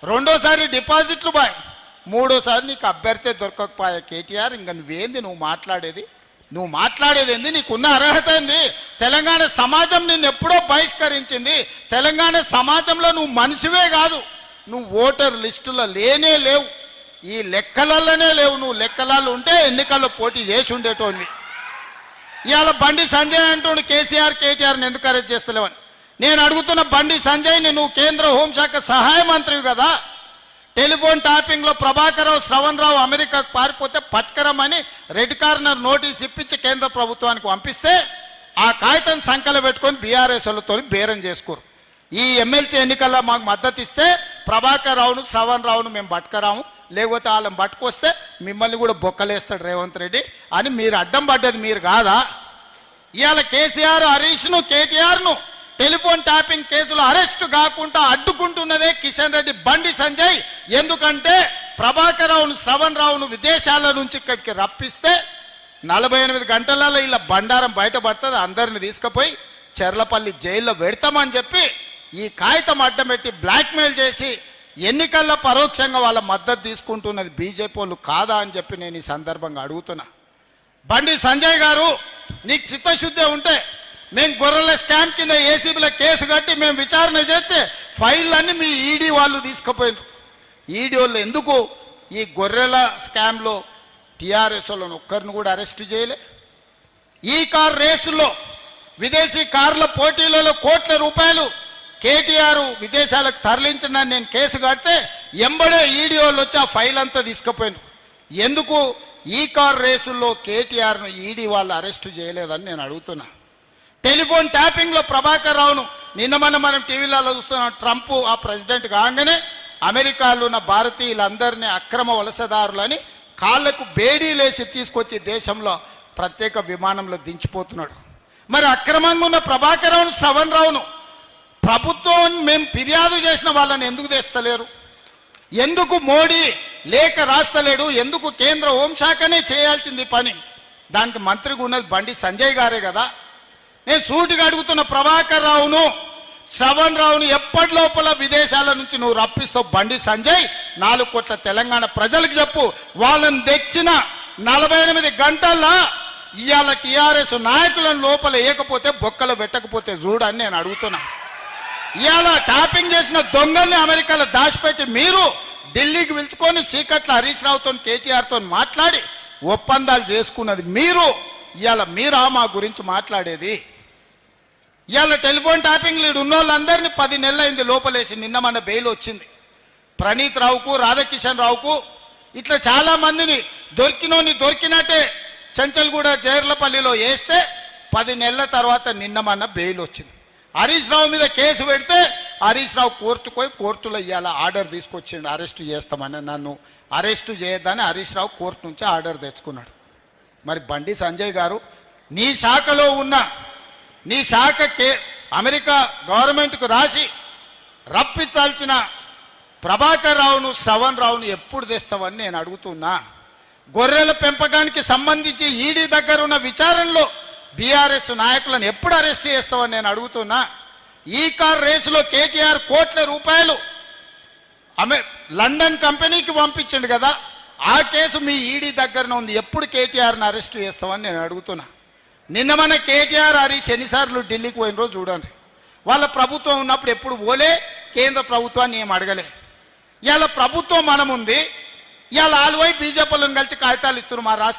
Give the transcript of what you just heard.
రెండోసారి డిపాజిట్లు బాయ్, మూడోసారి నీకు అభ్యర్థి దొరకకపోయా కేటీఆర్. ఇంకా నువ్వేంది నువ్వు మాట్లాడేది ఏంది? నీకున్న అర్హత ఏంది? తెలంగాణ సమాజం నిన్ను ఎప్పుడో బహిష్కరించింది. తెలంగాణ సమాజంలో నువ్వు మనిషివే కాదు, నువ్వు ఓటర్ లిస్టులో లేనే లేవు, ఈ లెక్కలలోనే లేవు. నువ్వు లెక్కలలో ఉంటే ఎన్నికల్లో పోటీ చేసి ఉండేటోనివి. ఇవాళ బండి సంజయ్ అంటుండు కేటీఆర్ని ఎందుకు అరెస్ట్ చేస్తలేవని. నేను అడుగుతున్న బండి సంజయ్ని, నువ్వు కేంద్ర హోంశాఖ సహాయ మంత్రివి కదా, టెలిఫోన్ ట్యాపింగ్లో ప్రభాకర్ రావు, శ్రవణ్ రావు అమెరికాకు పారిపోతే పట్టుకరమని రెడ్ కార్నర్ నోటీస్ ఇప్పించి కేంద్ర ప్రభుత్వానికి పంపిస్తే ఆ కాగితం సంఖ్యలో పెట్టుకొని బీఆర్ఎస్ వాళ్ళతో బేరం చేసుకోరు. ఈ ఎమ్మెల్సీ ఎన్నికల్లో మాకు మద్దతు ఇస్తే ప్రభాకర్ రావును, శ్రవణ్ రావును మేము పట్టుకరాము, లేకపోతే వాళ్ళని పట్టుకొస్తే మిమ్మల్ని కూడా బొక్కలేస్తాడు రేవంత్ రెడ్డి అని మీరు అడ్డం పడ్డది మీరు కాదా? ఇవాళ కేసీఆర్, హరీష్ను, కేటీఆర్ను టెలిఫోన్ ట్యాపింగ్ కేసులో అరెస్టు కాకుండా అడ్డుకుంటున్నదే కిషన్ రెడ్డి, బండి సంజయ్. ఎందుకంటే ప్రభాకర్ రావును, శ్రవణ్ రావును విదేశాల నుంచి ఇక్కడికి రప్పిస్తే 48 గంటలలో ఇలా బండారం బయటపడుతుంది, అందరిని తీసుకుపోయి చెర్లపల్లి జైల్లో పెడతామని చెప్పి ఈ కాగితం అడ్డం పెట్టి బ్లాక్మెయిల్ చేసి ఎన్నికల్లో పరోక్షంగా వాళ్ళ మద్దతు తీసుకుంటున్నది బీజేపీ వాళ్ళు కాదా అని చెప్పి నేను ఈ సందర్భంగా అడుగుతున్నా. బండి సంజయ్ గారు, నీకు చిత్తశుద్ధి ఉంటే మేము గొర్రెల స్కామ్ కింద ఏసీబీలో కేసు కట్టి మేము విచారణ చేస్తే ఫైళ్ళన్నీ మీ ఈడీ వాళ్ళు తీసుకుపోయినారు. ఈడీ వాళ్ళు ఎందుకు ఈ గొర్రెల స్కామ్లో టీఆర్ఎస్ వాళ్ళని ఒక్కరిని కూడా అరెస్ట్ చేయలే? ఈ కార్ రేసుల్లో, విదేశీ కార్ల పోటీలలో కోట్ల రూపాయలు కేటీఆర్ విదేశాలకు తరలించడానికి నేను కేసు కడితే ఎంబడే ఈడీ వాళ్ళు వచ్చి ఆ ఫైల్ అంతా తీసుకుపోయినారు. ఎందుకు ఈ కార్ రేసుల్లో కేటీఆర్ను ఈడీ వాళ్ళు అరెస్టు చేయలేదని నేను అడుగుతున్నా. టెలిఫోన్ ట్యాపింగ్లో ప్రభాకర్ రావును నిన్న మనం టీవీలలో చూస్తున్నాం. ట్రంప్ ఆ ప్రెసిడెంట్ కాగానే అమెరికాలో ఉన్న భారతీయులందరినీ అక్రమ వలసదారులని కాళ్లకు బేడీలేసి తీసుకొచ్చి దేశంలో ప్రత్యేక విమానంలో దించిపోతున్నాడు. మరి అక్రమంగా ఉన్న ప్రభాకర్ రావును, శ్రవణ్ రావును ప్రభుత్వం మేము ఫిర్యాదు చేసిన వాళ్ళని ఎందుకు తెస్తలేరు? ఎందుకు మోడీ లేఖ రాస్తలేడు? ఎందుకు కేంద్ర హోంశాఖనే చేయాల్సింది పని? దానికి మంత్రిగా ఉన్నది బండి సంజయ్ గారే కదా. నేను సూటిగా అడుగుతున్న, ప్రభాకర్ రావును, శ్రవణ్ రావును ఎప్పటి లోపల విదేశాల నుంచి నువ్వు రప్పిస్తావు? బండి సంజయ్ 4 కోట్ల తెలంగాణ ప్రజలకు చెప్పు. వాళ్ళని తెచ్చిన 48 గంటల్లో ఇవాళ టీఆర్ఎస్ నాయకులను లోపల వేయకపోతే, బొక్కలు పెట్టకపోతే చూడని నేను అడుగుతున్నా. ఇవాళ ట్యాపింగ్ చేసిన దొంగల్ని అమెరికాలో దాచిపెట్టి మీరు ఢిల్లీకి పిలుచుకొని సీకట్ల హరీష్ రావుతో, కేటీఆర్తో మాట్లాడి ఒప్పందాలు చేసుకున్నది మీరు. ఇవాళ మీరా మా గురించి మాట్లాడేది? ఇవాళ టెలిఫోన్ ట్యాపింగ్ లీడ్ ఉన్న వాళ్ళందరినీ 10 నెలలైంది లోపలేసి. నిన్న మన బెయిల్ వచ్చింది. ప్రణీత్ రావుకు, రాధాకిషన్ రావుకు, ఇట్లా చాలామందిని దొరికినట్టే చెంచల్గూడ జైర్లపల్లిలో వేస్తే 10 నెలల తర్వాత నిన్న మన బెయిల్ వచ్చింది. హరీష్ రావు మీద కేసు పెడితే హరీష్ రావు కోర్టుకు పోయి కోర్టులో ఇవాళ ఆర్డర్ తీసుకొచ్చిండు, అరెస్టు చేస్తామని. నన్ను అరెస్టు చేయొద్దని హరీష్ రావు కోర్టు నుంచి ఆర్డర్ తెచ్చుకున్నాడు. మరి బండి సంజయ్ గారు, నీ శాఖలో ఉన్న నీ శాఖ అమెరికా గవర్నమెంట్కు రాసి రప్పించాల్సిన ప్రభాకర్ రావును, శ్రవణ్ రావును ఎప్పుడు తెస్తావని నేను అడుగుతున్నా. గొర్రెల పెంపకానికి సంబంధించి ఈడీ దగ్గర ఉన్న విచారణలో బీఆర్ఎస్ నాయకులను ఎప్పుడు అరెస్ట్ చేస్తావని నేను అడుగుతున్నా. ఈ కార్ రేసులో కేటీఆర్ కోట్ల రూపాయలు లండన్ కంపెనీకి పంపించండు కదా, ఆ కేసు మీ ఈడీ దగ్గరనే ఉంది. ఎప్పుడు కేటీఆర్ని అరెస్ట్ చేస్తామని నేను అడుగుతున్నా. నిన్న మన కేటీఆర్, హరీష్ ఎన్నిసార్లు ఢిల్లీకి పోయిన రోజు చూడండి. వాళ్ళ ప్రభుత్వం ఉన్నప్పుడు ఎప్పుడు పోలే, కేంద్ర ప్రభుత్వాన్ని ఏం అడగలే. ఇవాళ ప్రభుత్వం మనం ఉంది, ఇవాళ ఆల్వై బీజేపీలను కలిసి కాగితాలు ఇస్తున్నారు. మా రాష్ట్ర